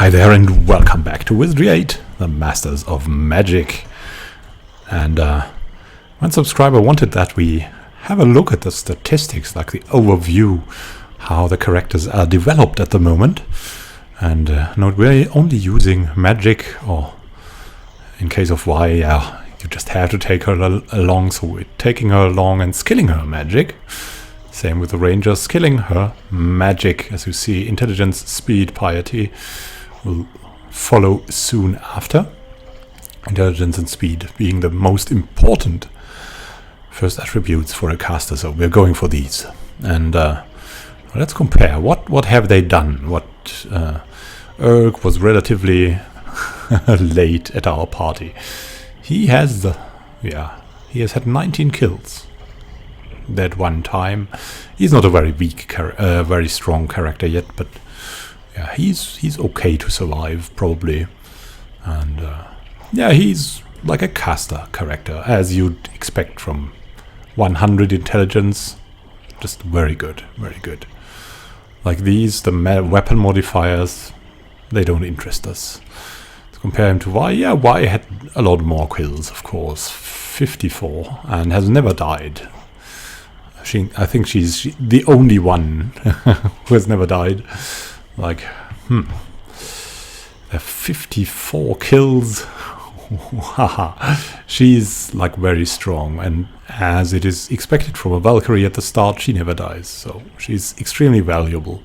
Hi there and welcome back to Wizardry 8, the Masters of Magic. And one subscriber wanted that we have a look at the statistics, like the overview, how the characters are developed at the moment. And note we're only using magic, or in case of Y, you just have to take her along, so we're taking her along and skilling her magic. Same with the ranger, skilling her magic. As you see, intelligence, speed, piety will follow soon after. Intelligence and speed being the most important first attributes for a caster, so we're going for these. And let's compare. What have they done? Urg was relatively late at our party. He has had 19 kills that one time. He's not a very weak, very strong character yet, but yeah, he's okay to survive probably. And he's like a caster character, as you'd expect from 100 intelligence. Just very good, very good. Like these, the weapon modifiers, they don't interest us. To compare him to Y, yeah, Y had a lot more kills, of course, 54, and has never died. I think she's the only one who has never died. Like, 54 kills. She's like very strong, and as it is expected from a Valkyrie at the start, she never dies. So she's extremely valuable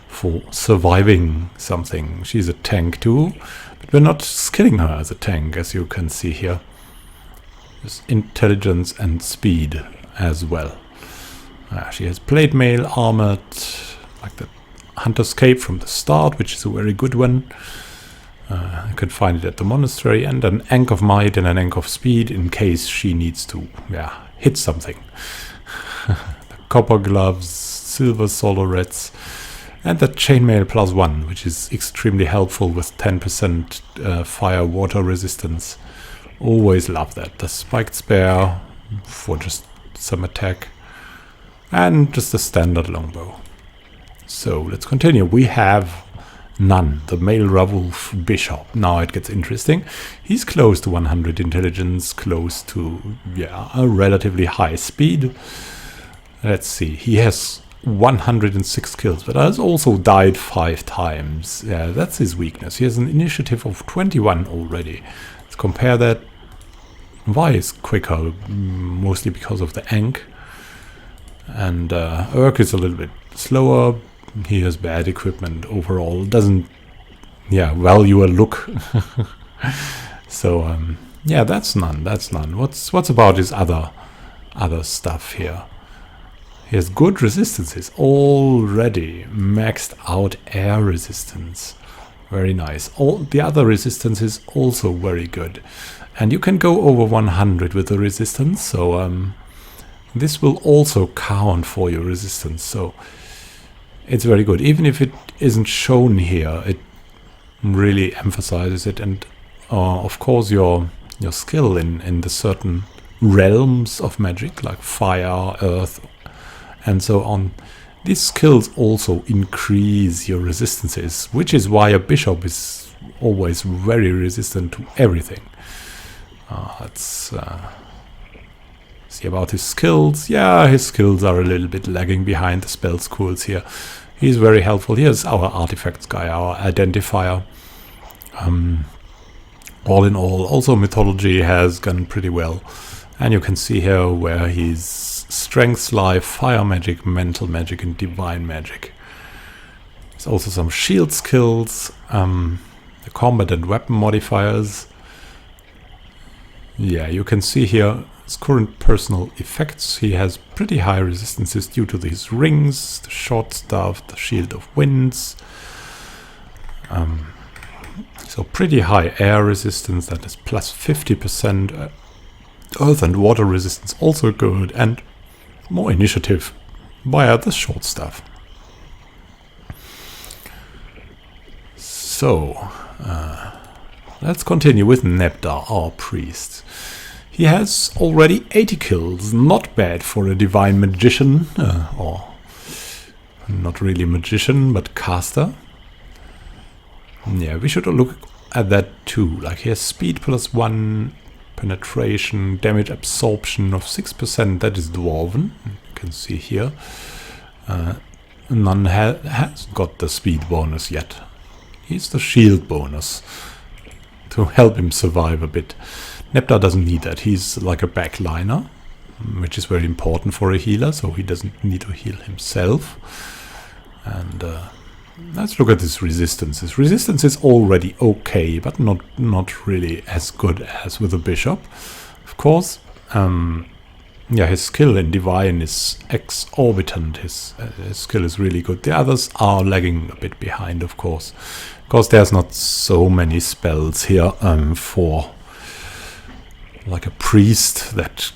for surviving something. She's a tank too, but we're not skilling her as a tank, as you can see here. There's intelligence and speed as well. She has plate mail, armored, like the Hunter's Cape from the start, which is a very good one. You can find it at the monastery, and an Ankh of Might and an Ankh of Speed in case she needs to hit something. The copper gloves, silver solorets, and the chainmail +1, which is extremely helpful with 10% fire water resistance. Always love that. The spiked spear for just some attack. And just a standard longbow. So let's continue. We have none. The male Ravulf Bishop. Now it gets interesting. He's close to 100 intelligence, close to a relatively high speed. Let's see. He has 106 kills, but has also died 5 times. Yeah, that's his weakness. He has an initiative of 21 already. Let's compare that. Y is quicker, mostly because of the Ankh. And Urk is a little bit slower. He has bad equipment overall. Doesn't value a look. So that's none. That's none. What's about his other stuff here? He has good resistances already. Maxed out air resistance. Very nice. All the other resistance is also very good. And you can go over 100 with the resistance. So this will also count for your resistance, so it's very good. Even if it isn't shown here, it really emphasizes it. And of course your skill in the certain realms of magic, like fire, earth, and so on, these skills also increase your resistances, which is why a bishop is always very resistant to everything. See about his skills. Yeah, his skills are a little bit lagging behind the spell schools here. He's very helpful. Here's our artifacts guy, our identifier. All in all, also mythology has gone pretty well. And you can see here where his strengths lie: fire magic, mental magic, and divine magic. There's also some shield skills, the combat and weapon modifiers. Yeah, you can see here his current personal effects. He has pretty high resistances due to these rings, the short staff, the shield of winds. So pretty high air resistance, that is plus 50%. Earth and water resistance also good, and more initiative via the short staff. So let's continue with Nebdar, our priest. He has already 80 kills, not bad for a divine magician, or not really magician, but caster. Yeah, we should look at that too. Like he has speed +1, penetration, damage absorption of 6%. That is dwarven. You can see here. None has got the speed bonus yet. He's the shield bonus to help him survive a bit. Neptar doesn't need that. He's like a backliner, which is very important for a healer, so he doesn't need to heal himself. And let's look at his resistance. His resistance is already okay, but not really as good as with a bishop, of course. Yeah, his skill in divine is exorbitant. His skill is really good. The others are lagging a bit behind, of course, because there's not so many spells here for like a priest that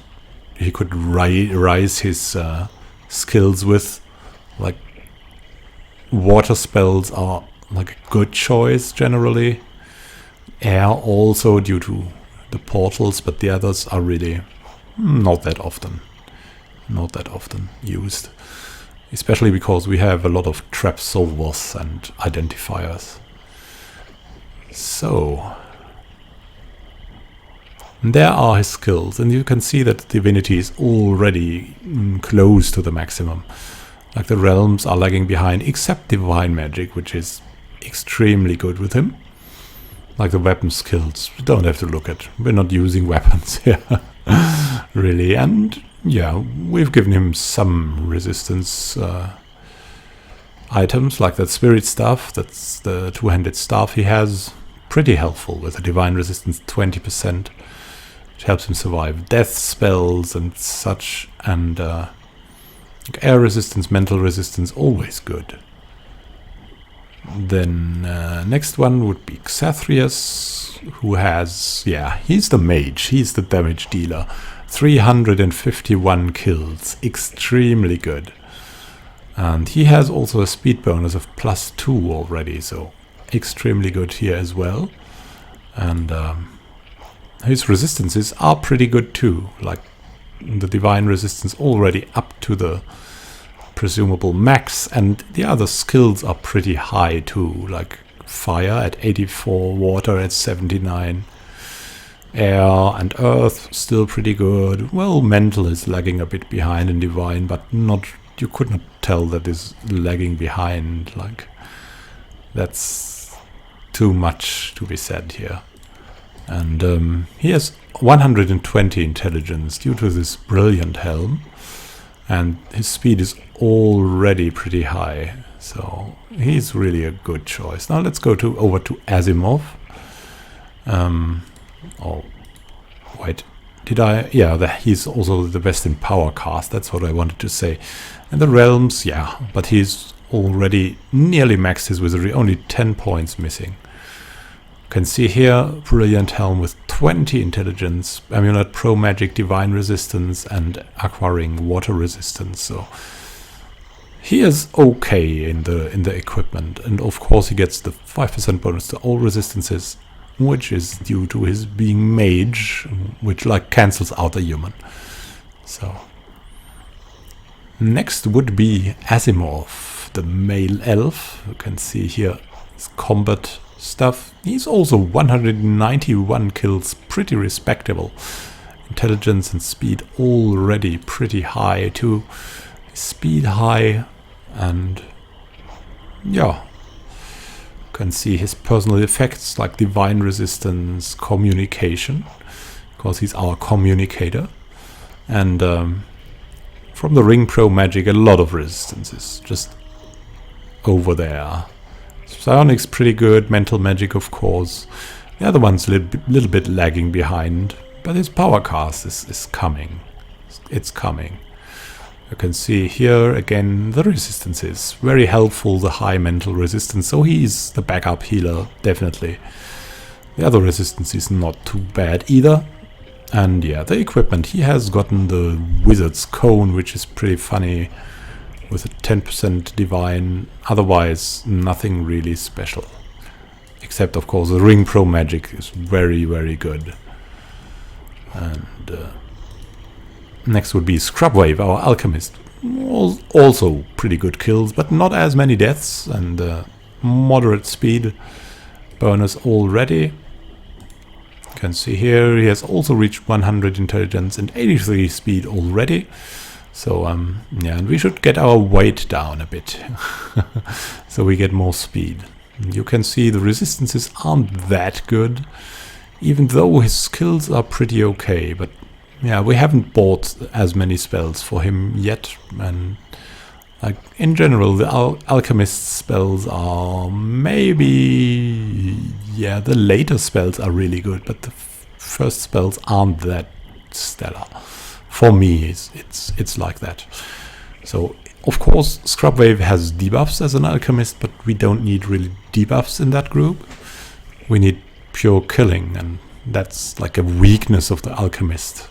he could rise his skills with. Like water spells are like a good choice generally. Air also due to the portals, but the others are really not that often used. Especially because we have a lot of trap solvers and identifiers. So there are his skills, and you can see that divinity is already close to the maximum. Like the realms are lagging behind, except divine magic, which is extremely good with him. Like the weapon skills, we don't have to look at. We're not using weapons here, really. And yeah, we've given him some resistance items, like that spirit staff. That's the two-handed staff he has. Pretty helpful with a divine resistance 20%. Which helps him survive death spells and such. And air resistance, mental resistance, always good. Then next one would be Xathrius, who has, yeah, he's the mage, he's the damage dealer. 351 kills, extremely good. And he has also a speed bonus of +2 already, so extremely good here as well. And his resistances are pretty good too, like the divine resistance already up to the presumable max, and the other skills are pretty high too, like fire at 84, water at 79, air and earth still pretty good. Well, mental is lagging a bit behind in divine, but not, you could not tell that is lagging behind, like that's too much to be said here. And he has 120 intelligence due to this brilliant helm, and his speed is already pretty high, so he's really a good choice. Now let's go over to Asimov. Oh, wait, did I? Yeah, he's also the best in power cast, that's what I wanted to say. And the realms, yeah, but he's already nearly maxed his wizardry, only 10 points missing. You can see here, brilliant helm with 20 intelligence, amulet pro magic, divine resistance, and aqua ring water resistance. So he is okay in the equipment, and of course he gets the 5% bonus to all resistances, which is due to his being mage, which like cancels out a human. So next would be Asimov, the male elf. You can see here his combat stuff. He's also 191 kills, pretty respectable. Intelligence and speed already pretty high too. Speed high, and yeah, you can see his personal effects like divine resistance, communication, because he's our communicator. And from the ring pro magic, a lot of resistances just over there. Psionic's pretty good, mental magic of course. The other one's a little bit lagging behind, but his power cast is coming. It's coming. You can see here again the resistance is very helpful, the high mental resistance, so he's the backup healer, definitely. The other resistance is not too bad either. And yeah, the equipment, he has gotten the Wizard's Cone, which is pretty funny, with a 10% divine, otherwise nothing really special. Except of course the ring pro magic is very, very good. And next would be Scrubwave, our alchemist. Also pretty good kills, but not as many deaths, and moderate speed. bonus already. You can see here he has also reached 100 intelligence and 83 speed already. So yeah, and we should get our weight down a bit so we get more speed. You can see the resistances aren't that good, even though his skills are pretty okay. But yeah, we haven't bought as many spells for him yet, and like in general, the alchemist spells are maybe, yeah, the later spells are really good, but the first spells aren't that stellar. For me, it's like that. So of course, Scrubwave has debuffs as an alchemist, but we don't need really debuffs in that group. We need pure killing, and that's like a weakness of the alchemist.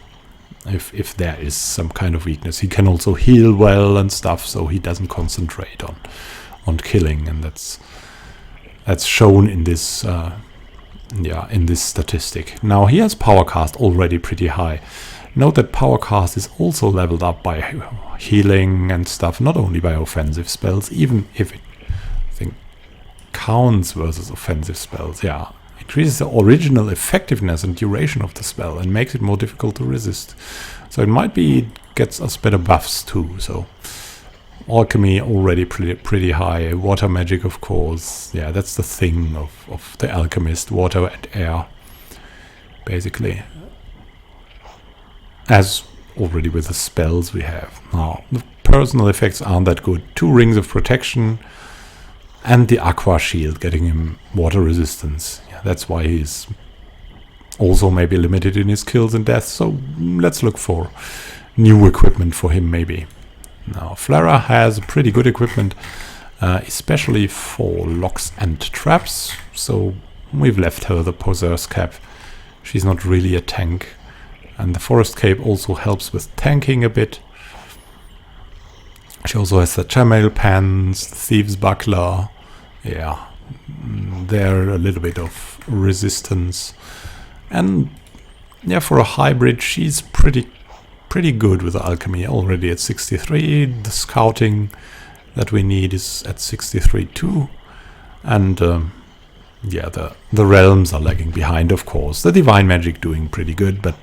If there is some kind of weakness, he can also heal well and stuff, so he doesn't concentrate on killing, and that's shown in this yeah, in this statistic. Now he has Powercast already pretty high. Note that Powercast is also leveled up by healing and stuff, not only by offensive spells, even if it, I think, counts versus offensive spells. Yeah, increases the original effectiveness and duration of the spell and makes it more difficult to resist. So it might be it gets us better buffs too. So alchemy already pretty high. Water magic, of course. Yeah, that's the thing of the alchemist, water and air, basically. As already with the spells we have. Now, the personal effects aren't that good. 2 rings of protection and the aqua shield getting him water resistance. Yeah, that's why he's also maybe limited in his kills and deaths. So let's look for new equipment for him maybe. Now, Flara has pretty good equipment, especially for locks and traps. So we've left her the Possessed Cap. She's not really a tank. And the Forest Cape also helps with tanking a bit. She also has the Chainmail Pants, the Thieves Buckler. Yeah, they're a little bit of resistance. And yeah, for a hybrid, she's pretty good with the alchemy. Already at 63. The scouting that we need is at 63 too. And yeah, the realms are lagging behind, of course. The divine magic doing pretty good, but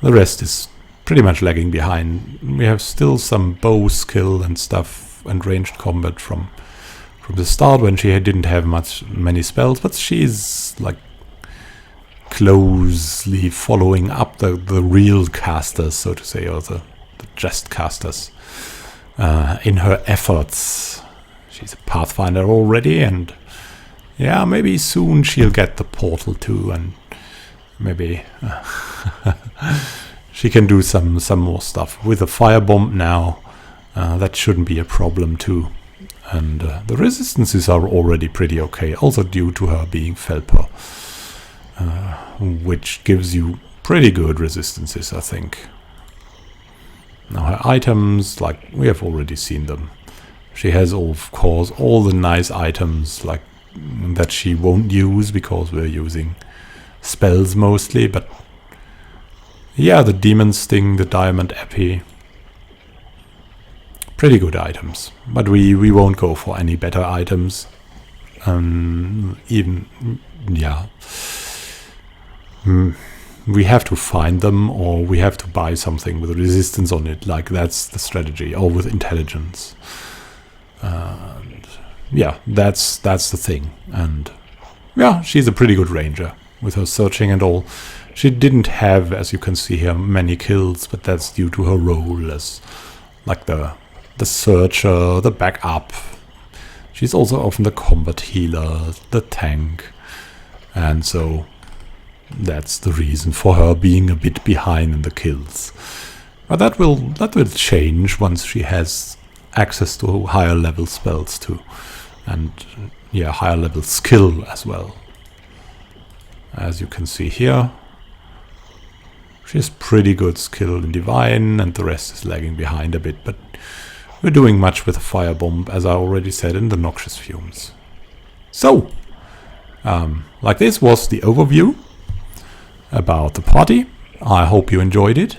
the rest is pretty much lagging behind. We have still some bow skill and stuff and ranged combat from the start when she didn't have many spells, but she's like closely following up the real casters, so to say, or the just casters in her efforts. She's a Pathfinder already, and yeah, maybe soon she'll get the portal too, and maybe she can do some more stuff. With a firebomb now, that shouldn't be a problem too. And the resistances are already pretty okay, also due to her being Felper, which gives you pretty good resistances, I think. Now her items, like we have already seen them. She has, of course, all the nice items like that she won't use because we're using spells mostly, but yeah, the Demon Sting, the Diamond Epi, pretty good items, but we won't go for any better items. Even, yeah, we have to find them, or we have to buy something with resistance on it, like that's the strategy, or with intelligence. And yeah, that's the thing. And yeah, she's a pretty good ranger with her searching and all. She didn't have, as you can see here, many kills, but that's due to her role as like the searcher, the backup. She's also often the combat healer, the tank, and so that's the reason for her being a bit behind in the kills. But that will change once she has access to higher level spells too, and yeah, higher level skill as well. As you can see here, she has pretty good skill in Divine, and the rest is lagging behind a bit, but we're doing much with the Firebomb, as I already said, in the Noxious Fumes. So, like this was the overview about the party. I hope you enjoyed it.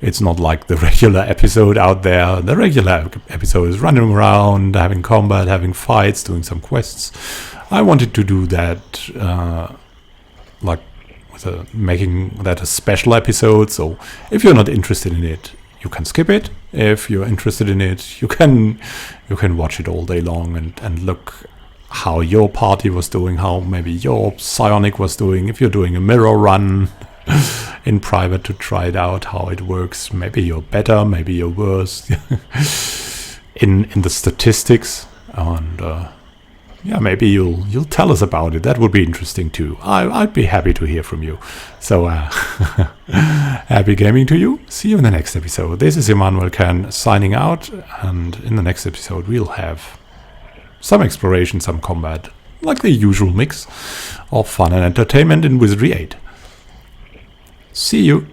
It's not like the regular episode out there. The regular episode is running around, having combat, having fights, doing some quests. I wanted to do that like with making that a special episode. So if you're not interested in it, you can skip it. If you're interested in it, you can watch it all day long and look how your party was doing, how maybe your psionic was doing. If you're doing a mirror run in private to try it out, how it works. Maybe you're better, maybe you're worse in the statistics, and yeah, maybe you'll tell us about it. That would be interesting too. I'd be happy to hear from you. So happy gaming to you. See you in the next episode. This is Immanuel signing out, and in the next episode we'll have some exploration, some combat, like the usual mix of fun and entertainment in Wizardry 8. See you.